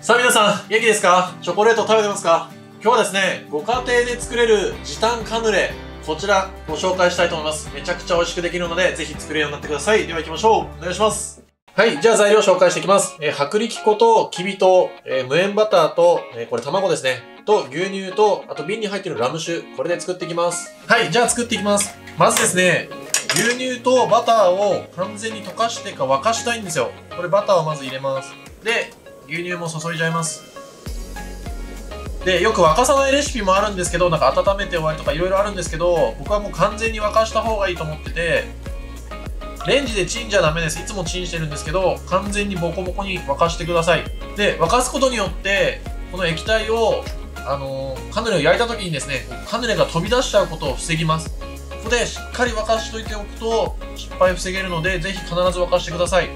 さあ皆さん、元気ですか？チョコレート食べてますか？今日はですね、ご家庭で作れる時短カヌレ、こちらご紹介したいと思います。めちゃくちゃ美味しくできるので、ぜひ作れるようになってください。では行きましょう。お願いします。はい、じゃあ材料紹介していきます。薄力粉ときび糖、無塩バターと、これ卵ですね。と牛乳と、あと瓶に入ってるラム酒、これで作っていきます。はい、じゃあ作っていきます。まずですね、牛乳とバターを完全に溶かしてか沸かしたいんですよ。これバターをまず入れます。で、牛乳も注いじゃいます。で、よく沸かさないレシピもあるんですけど、なんか温めて終わりとかいろいろあるんですけど、僕はもう完全に沸かした方がいいと思ってて、レンジでチンじゃダメです。いつもチンしてるんですけど、完全にボコボコに沸かしてください。で、沸かすことによって、この液体を、カヌレを焼いた時にですね、カヌレが飛び出しちゃうことを防ぎます。ここでしっかり沸かしといておくと、失敗を防げるので、ぜひ必ず沸かしてください。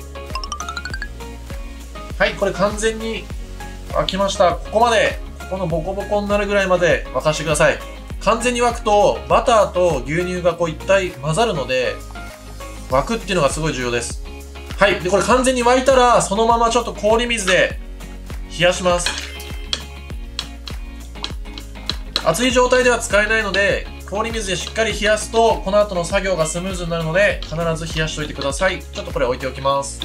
はい、これ完全に沸きました。ここまで、このボコボコになるぐらいまで沸かしてください。完全に沸くと、バターと牛乳がこう一体混ざるので、沸くっていうのがすごい重要です。はい。で、これ完全に沸いたら、そのままちょっと氷水で冷やします。熱い状態では使えないので、氷水でしっかり冷やすと、この後の作業がスムーズになるので、必ず冷やしておいてください。ちょっとこれ置いておきます。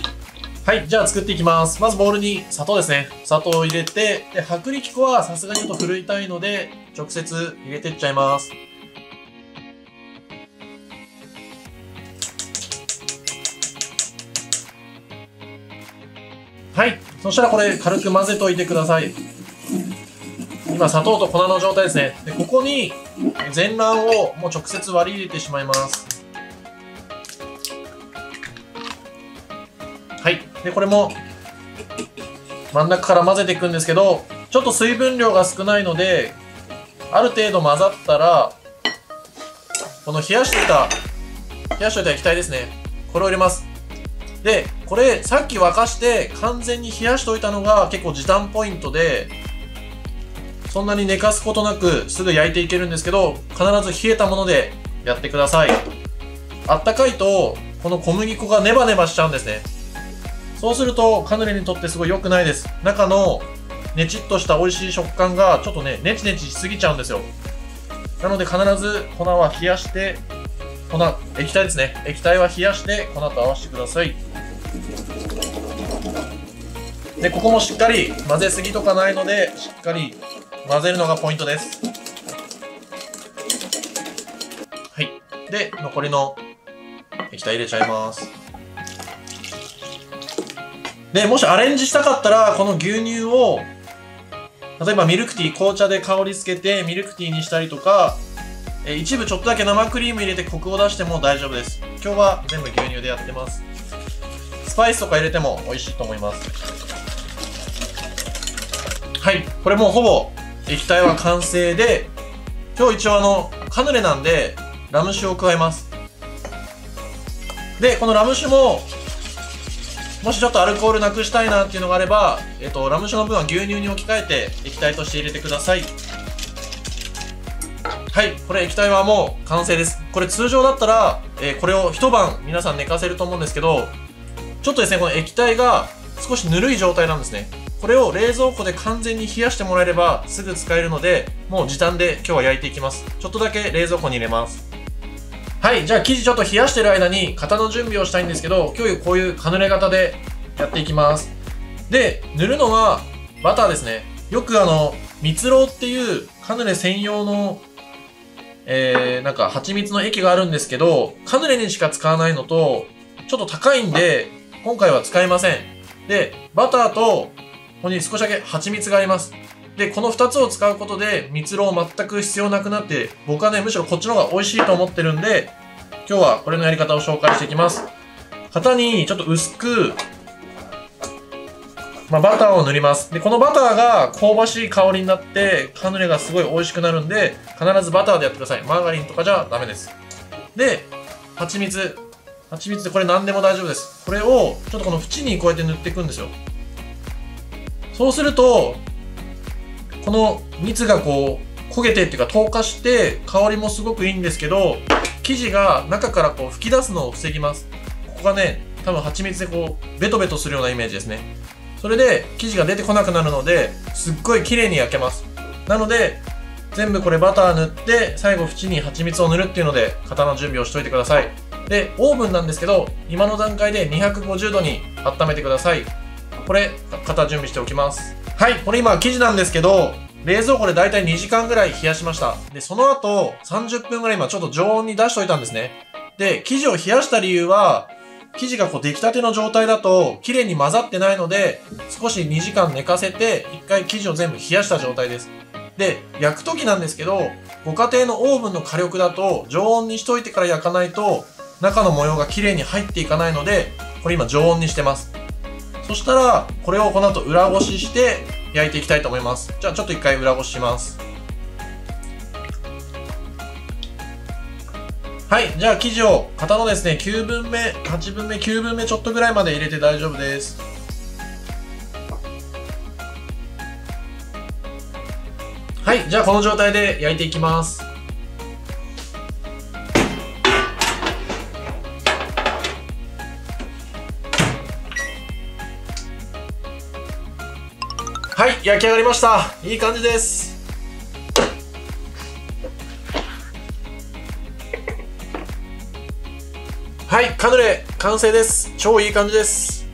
はい。じゃあ作っていきます。まずボウルに砂糖ですね。砂糖を入れて、で、薄力粉はさすがにちょっとふるいたいので、直接入れてっちゃいます。はい。そしたらこれ軽く混ぜといてください。今、砂糖と粉の状態ですね。で、ここに全卵をもう直接割り入れてしまいます。はい。で、これも真ん中から混ぜていくんですけど、ちょっと水分量が少ないので、ある程度混ざったら、この冷やしといた液体ですね。これを入れます。で、これさっき沸かして完全に冷やしといたのが結構時短ポイントで、そんなに寝かすことなくすぐ焼いていけるんですけど、必ず冷えたものでやってください。あったかいと、この小麦粉がネバネバしちゃうんですね。そうするとカヌレにとってすごい良くないです。中のねちっとした美味しい食感がちょっとね、ネチネチしすぎちゃうんですよ。なので必ず粉は冷やして、液体ですね。液体は冷やして粉と合わせてください。で、ここもしっかり混ぜすぎとかないので、しっかり混ぜるのがポイントです。はい。で、残りの液体入れちゃいます。で、もしアレンジしたかったら、この牛乳を、例えばミルクティー、紅茶で香りつけてミルクティーにしたりとか、一部ちょっとだけ生クリーム入れてコクを出しても大丈夫です。今日は全部牛乳でやってます。スパイスとか入れても美味しいと思います。はい。これもうほぼ液体は完成で、今日一応カヌレなんで、ラム酒を加えます。で、このラム酒も、もしちょっとアルコールなくしたいなっていうのがあれば、ラム酒の分は牛乳に置き換えて液体として入れてください。はい、これ液体はもう完成です。これ通常だったら、これを一晩皆さん寝かせると思うんですけど、ちょっとですね、この液体が少しぬるい状態なんですね。これを冷蔵庫で完全に冷やしてもらえればすぐ使えるので、もう時短で今日は焼いていきます。ちょっとだけ冷蔵庫に入れます。はい、じゃあ生地ちょっと冷やしてる間に型の準備をしたいんですけど、今日こういうカヌレ型でやっていきます。で、塗るのはバターですね。よく蜜ろうっていうカヌレ専用のなんか蜂蜜の液があるんですけど、カヌレにしか使わないのと、ちょっと高いんで、今回は使いません。で、バターと、ここに少しだけ蜂蜜があります。で、この2つを使うことで、蜜ろう全く必要なくなって、僕はね、むしろこっちの方が美味しいと思ってるんで、今日はこれのやり方を紹介していきます。型にちょっと薄く、バターを塗ります。で、このバターが香ばしい香りになって、カヌレがすごい美味しくなるんで、必ずバターでやってください。マーガリンとかじゃダメです。で、蜂蜜。蜂蜜でこれ何でも大丈夫です。これを、ちょっとこの縁にこうやって塗っていくんですよ。そうすると、この蜜がこう、焦げてっていうか透過して、香りもすごくいいんですけど、生地が中からこう吹き出すのを防ぎます。ここがね、多分蜂蜜でこう、ベトベトするようなイメージですね。それで生地が出てこなくなるので、すっごい綺麗に焼けます。なので、全部これバター塗って、最後縁に蜂蜜を塗るっていうので、型の準備をしといてください。で、オーブンなんですけど、今の段階で250度に温めてください。これ、型準備しておきます。はい、これ今生地なんですけど、冷蔵庫でだいたい2時間ぐらい冷やしました。で、その後、30分ぐらい今ちょっと常温に出しといたんですね。で、生地を冷やした理由は、生地がこう出来たての状態だと、綺麗に混ざってないので、少し2時間寝かせて、1回生地を全部冷やした状態です。で、焼く時なんですけど、ご家庭のオーブンの火力だと、常温にしといてから焼かないと、中の模様が綺麗に入っていかないので、これ今常温にしてます。そしたら、これをこの後裏ごしして焼いていきたいと思います。じゃあちょっと一回裏ごしします。はい、じゃあ生地を型のですね、9分目、8分目、9分目ちょっとぐらいまで入れて大丈夫です。はい、じゃあこの状態で焼いていきます。はい、焼き上がりました。いい感じです。はい、カヌレ完成です。超いい感じです。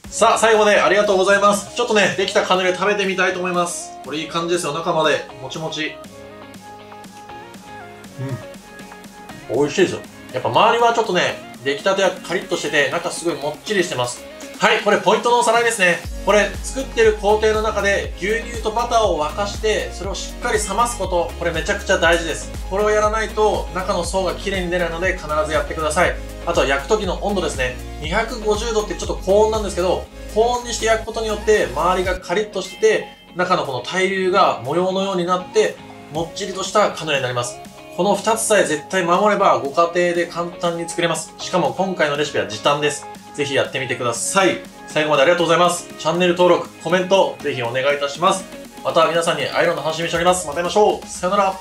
さあ、最後までありがとうございます。ちょっとね、できたカヌレ食べてみたいと思います。これいい感じですよ。中までもちもち。美味しいですよ。やっぱ周りはちょっとね、出来たてはカリッとしてて、中すごいもっちりしてます。はい、これポイントのおさらいですね。これ作ってる工程の中で牛乳とバターを沸かして、それをしっかり冷ますこと、これめちゃくちゃ大事です。これをやらないと中の層が綺麗に出ないので必ずやってください。あとは焼く時の温度ですね。250度ってちょっと高温なんですけど、高温にして焼くことによって周りがカリッとしてて、中のこの対流が模様のようになって、もっちりとしたカヌレになります。この2つさえ絶対守ればご家庭で簡単に作れます。しかも今回のレシピは時短です。ぜひやってみてください。最後までありがとうございます。チャンネル登録、コメント、ぜひお願いいたします。また皆さんに会えるのを楽しみにしております。また会いましょう。さよなら。